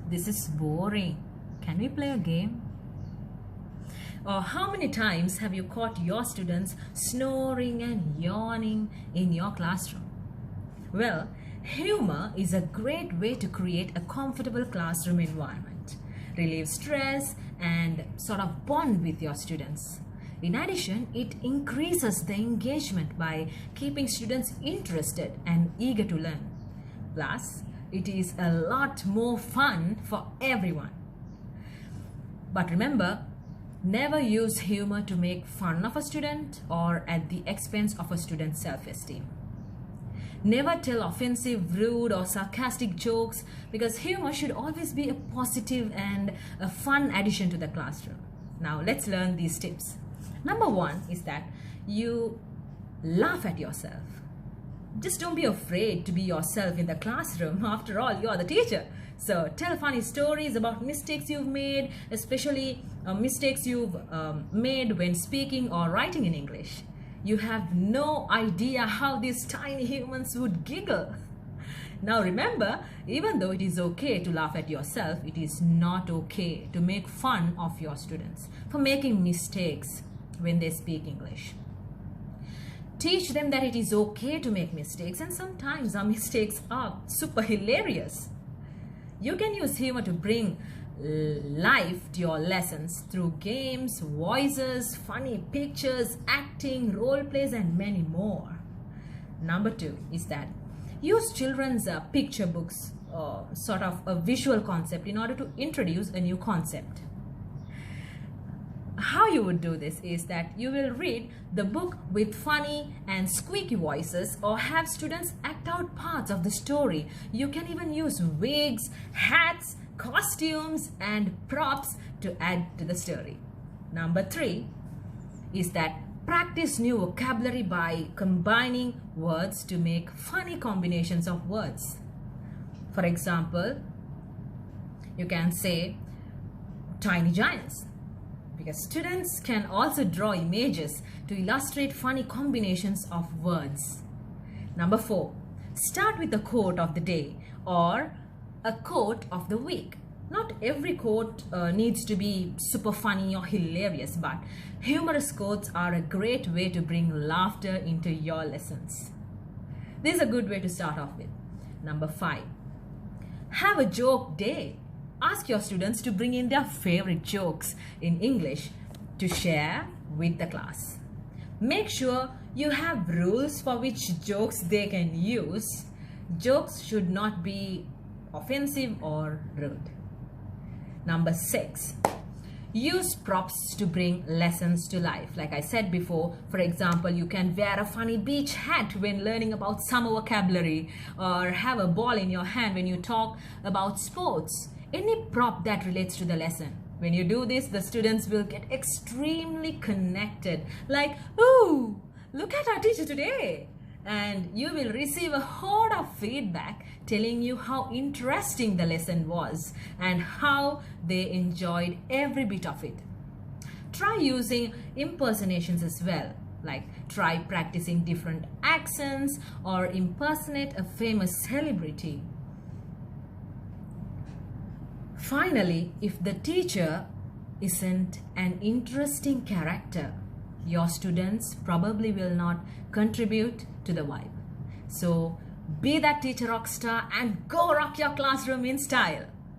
this is boring. Can we play a game? Or how many times have you caught your students snoring and yawning in your classroom? Well, humor is a great way to create a comfortable classroom environment, relieve stress, and sort of bond with your students. In addition, it increases the engagement by keeping students interested and eager to learn. Plus, it is a lot more fun for everyone. But remember, never use humor to make fun of a student or at the expense of a student's self-esteem. Never tell offensive, rude, or sarcastic jokes, because humor should always be a positive and a fun addition to the classroom. Now let's learn these tips. Number one is that you laugh at yourself. Just don't be afraid to be yourself in the classroom. After all, you're the teacher. So tell funny stories about mistakes you've made, especially mistakes you've made when speaking or writing in English. You have no idea how these tiny humans would giggle. Now remember, even though it is okay to laugh at yourself, it is not okay to make fun of your students for making mistakes when they speak English. Teach them that it is okay to make mistakes, and sometimes our mistakes are super hilarious. You can use humor to bring life to your lessons through games, voices, funny pictures, acting, role plays, and many more. Number two is that use children's picture books, sort of a visual concept, in order to introduce a new concept. How you would do this is that you will read the book with funny and squeaky voices, or have students act out parts of the story. You can even use wigs, hats, costumes, and props to add to the story. Number three is that practice new vocabulary by combining words to make funny combinations of words. For example, you can say tiny giants, because students can also draw images to illustrate funny combinations of words. Number four, start with a quote of the day or a quote of the week. Not every quote needs to be super funny or hilarious, but humorous quotes are a great way to bring laughter into your lessons. This is a good way to start off with. Number five, have a joke day. Ask your students to bring in their favorite jokes in English to share with the class. Make sure you have rules for which jokes they can use. Jokes should not be offensive or rude. Number six, use props to bring lessons to life. Like I said before, for example, you can wear a funny beach hat when learning about summer vocabulary, or have a ball in your hand when you talk about sports. Any prop that relates to the lesson. When you do this, the students will get extremely connected. Like, ooh, look at our teacher today. And you will receive a horde of feedback telling you how interesting the lesson was and how they enjoyed every bit of it. Try using impersonations as well. Like, try practicing different accents or impersonate a famous celebrity. Finally, if the teacher isn't an interesting character, your students probably will not contribute to the vibe. So be that teacher rock star and go rock your classroom in style.